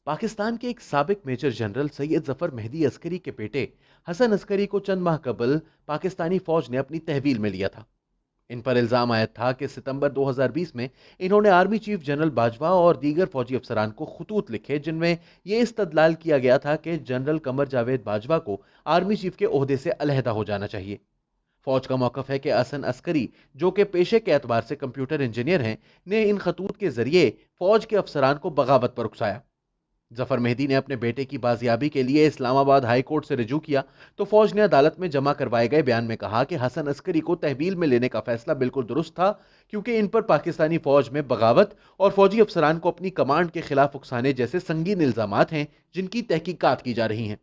पाकिस्तान के एक साबिक मेजर जनरल सैयद जफर मेहदी अस्करी के बेटे हसन अस्करी को चंद माह कबल पाकिस्तानी फौज ने अपनी तहवील में लिया था। इन पर इल्जाम आया था कि सितंबर 2020 में इन्होंने आर्मी चीफ जनरल बाजवा और दीगर फौजी अफसरान को खतूत लिखे जिनमें यह इस्तदलाल किया गया था कि जनरल कमर जावेद बाजवा को आर्मी चीफ के ओहदे से अलहदा हो जाना चाहिए। फौज का मौकफ है कि हसन अस्करी, जो कि पेशे के एतबार से कंप्यूटर इंजीनियर हैं, ने इन खतूत के जरिए फौज के अफसरान को बगावत पर उकसाया। जफर मेहदी ने अपने बेटे की बाजियाबी के लिए इस्लामाबाद हाई कोर्ट से रिजू किया तो फौज ने अदालत में जमा करवाए गए बयान में कहा कि हसन अस्करी को तहवील में लेने का फैसला बिल्कुल दुरुस्त था, क्योंकि इन पर पाकिस्तानी फौज में बगावत और फौजी अफसरान को अपनी कमांड के खिलाफ उकसाने जैसे संगीन इल्जामात हैं जिनकी तहकीकात की जा रही हैं।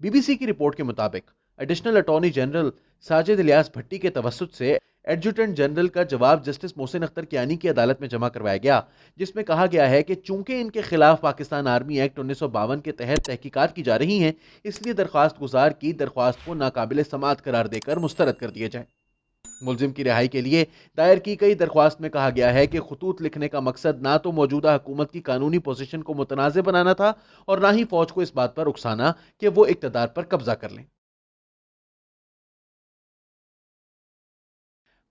बीबीसी की रिपोर्ट के मुताबिक additional attorney general Sajid Ilyas Bhatti के तवस्सुत से एडजुटेंट जनरल का जवाब जस्टिस मोहसिन अख्तर कियानी की अदालत में जमा करवाया गया, जिसमें कहा गया है कि चूंकि इनके खिलाफ पाकिस्तान आर्मी एक्ट 1952 के तहत तहकीकात की जा रही हैं, इसलिए दरख्वास्त गुजार की दरख्वास्त को नाकाबिल समाअत करार देकर मुस्तरद कर दिया जाए। मुलजिम की रिहाई के लिए दायर की गई दरख्वास्त में कहा गया है कि खतूत लिखने का मकसद ना तो मौजूदा हुकूमत की कानूनी पोजीशन को मुतनाज़ बनाना था और ना ही फौज को इस बात पर उकसाना कि वो इक़्तिदार पर कब्जा कर लें।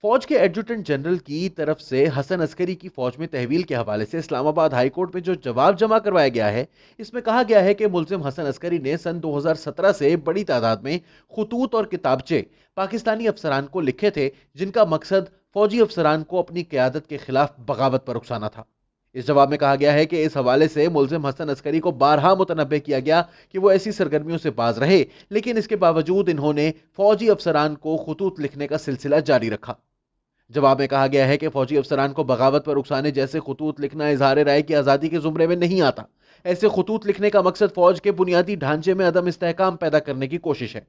फौज के एडजुटेंट जनरल की तरफ से हसन अस्करी की फौज में तहवील के हवाले से इस्लामाबाद हाई कोर्ट में जो जवाब जमा करवाया गया है, इसमें कहा गया है कि मुलजिम हसन अस्करी ने सन 2017 से बड़ी तादाद में खतूत और किताबचे पाकिस्तानी अफसरान को लिखे थे, जिनका मकसद फौजी अफसरान को अपनी क़यादत के खिलाफ बगावत पर उकसाना था। इस जवाब में कहा गया है कि इस हवाले से मुलजिम हसन अस्करी को बारहा मुतनब्बे किया गया कि वो ऐसी सरगर्मियों से बाज रहे, लेकिन इसके बावजूद इन्होंने फौजी अफसरान को खतूत लिखने का सिलसिला जारी रखा। जवाब में कहा गया है कि फौजी अफसरान को बगावत पर उकसाने जैसे खतूत लिखना इजहार राय की आज़ादी के जुमरे में नहीं आता। ऐसे खतूत लिखने का मकसद फौज के बुनियादी ढांचे में अदम इस्तेहकाम पैदा करने की कोशिश है।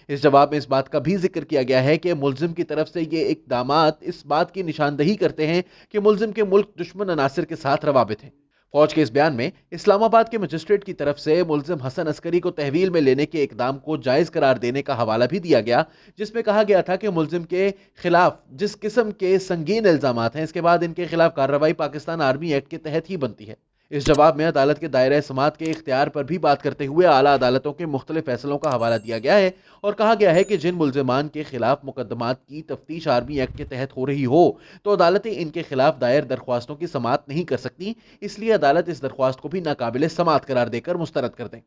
इस जवाब में इस बात का भी जिक्र किया गया है कि मुलजिम की तरफ से ये इकदामात इस बात की निशानदही करते हैं कि मुलजिम के मुल्क दुश्मन अनासिर के साथ रवाबित हैं। फौज के इस बयान में इस्लामाबाद के मजिस्ट्रेट की तरफ से मुलजिम हसन अस्करी को तहवील में लेने के इकदाम को जायज करार देने का हवाला भी दिया गया, जिसमें कहा गया था कि मुलजिम के खिलाफ जिस किस्म के संगीन इल्जामात हैं, इसके बाद इनके खिलाफ कार्रवाई पाकिस्तान आर्मी एक्ट के तहत ही बनती है। इस जवाब में अदालत के दायरे समात के इख्तियार पर भी बात करते हुए आला अदालतों के मुख्तलिफ फैसलों का हवाला दिया गया है और कहा गया है कि जिन मुल्जिमान के खिलाफ मुकदमात की तफ्तीश आर्मी एक्ट के तहत हो रही हो तो अदालतें इनके खिलाफ दायर दरख्वास्तों की समाअत नहीं कर सकती, इसलिए अदालत इस दरख्वास्त को भी नाकाबिल समाअत करार देकर मुस्तरद कर दें।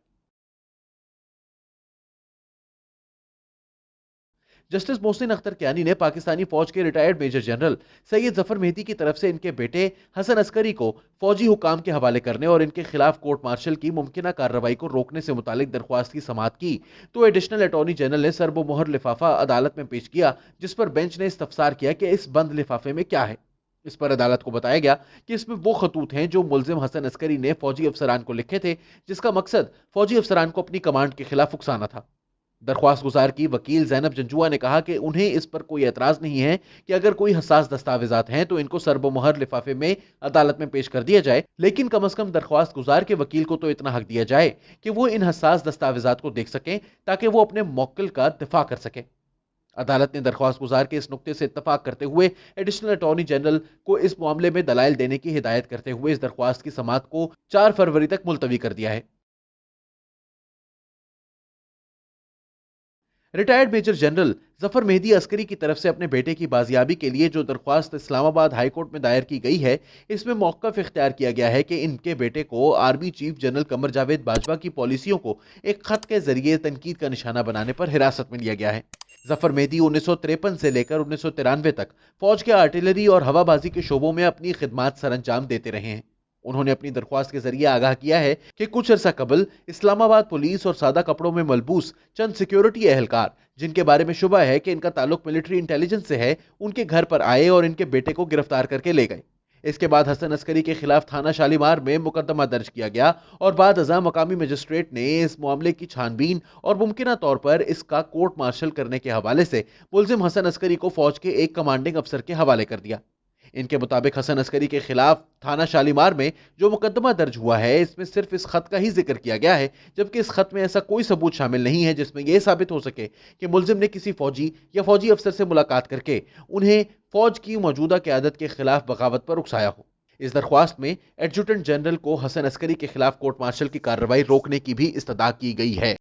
जस्टिस मोहसिन अख्तर कियानी ने पाकिस्तानी फौज के retired major general Syed Zafar Mehdi की तरफ से इनके बेटे हसन अस्करी को फौजी हुकाम के हवाले करने और इनके खिलाफ कोर्ट मार्शल की मुमकिना कार्रवाई को रोकने से मुतालिक दरख्वास्त की समाअत की तो एडिशनल अटॉर्नी जनरल ने सरबोमोहर लिफाफा अदालत में पेश किया, जिस पर बेंच ने इस्तफसार किया कि इस बंद लिफाफे में क्या है। इस पर अदालत को बताया गया कि इसमें वो खतूत हैं जो मुलजिम हसन अस्करी ने फौजी अफसरान को लिखे थे, जिसका मकसद फौजी अफसरान को अपनी कमांड के खिलाफ उकसाना था। दरख्वास्त गुजार की वकील जैनब जंजुआ ने कहा कि उन्हें इस पर कोई एतराज नहीं है कि अगर कोई हसास दस्तावेजात हैं तो इनको सरबोमोहर लिफाफे में अदालत में पेश कर दिया जाए, लेकिन कम अज कम दरख्वास्त गुजार के वकील को तो इतना हक दिया जाए कि वो इन हसास दस्तावेजात को देख सकें ताकि वो अपने मौक्किल का दिफा कर सकें। अदालत ने दरख्वास्त गुजार के इस नुक्ते से इत्तफाक करते हुए एडिशनल अटॉर्नी जनरल को इस मामले में दलाइल देने की हिदायत करते हुए इस दरख्वास्त की समाअत को 4 फरवरी तक मुलतवी कर दिया है। Retired major general Zafar Mehdi Askari की तरफ से अपने बेटे की बाजियाबी के लिए जो दरख्वास्त इस्लामाबाद हाई कोर्ट में दायर की गई है, इसमें मौक़िफ़ इख्तियार किया गया है कि इनके बेटे को army chief general Qamar Javed Bajwa की पॉलिसियों को एक खत के जरिए तनकीद का निशाना बनाने पर हिरासत में लिया गया है। जफर मेहदी 1953 से लेकर 1993 तक फौज के आर्टिलरी और हवाबाजी के शोबों में अपनी खिदमात सरअंजाम देते रहे हैं। उन्होंने अपनी दरख्वास्त के जरिए आगाह किया है कि कुछ अरसा कबल इस्लामाबाद पुलिस और सादा कपड़ों में मलबूस चंद सिक्योरिटी एहलकार, जिनके बारे में शुबा है कि इनका ताल्लुक मिलिट्री इंटेलिजेंस से है, उनके घर पर आए और इनके बेटे को गिरफ्तार करके ले गए। इसके बाद हसन अस्करी के खिलाफ थाना शालीमार में मुकदमा दर्ज किया गया और बाद अज़ा मकामी मजिस्ट्रेट ने इस मामले की छानबीन और मुमकिना तौर पर इसका कोर्ट मार्शल करने के हवाले से मुलजिम हसन अस्करी को फौज के एक कमांडिंग अफसर के हवाले कर दिया। इनके मुताबिक हसन अस्करी के खिलाफ थाना शालीमार में जो मुकदमा दर्ज हुआ है, इसमें सिर्फ इस खत का ही जिक्र किया गया है, जबकि इस खत में ऐसा कोई सबूत शामिल नहीं है जिसमें यह साबित हो सके कि मुलजिम ने किसी फौजी या फौजी अफसर से मुलाकात करके उन्हें फौज की मौजूदा क़यादत के खिलाफ बगावत पर उकसाया हो। इस दरख्वास्त में एडजुटेंट जनरल को हसन अस्करी के खिलाफ कोर्ट मार्शल की कार्रवाई रोकने की भी इस्तदा की गई है।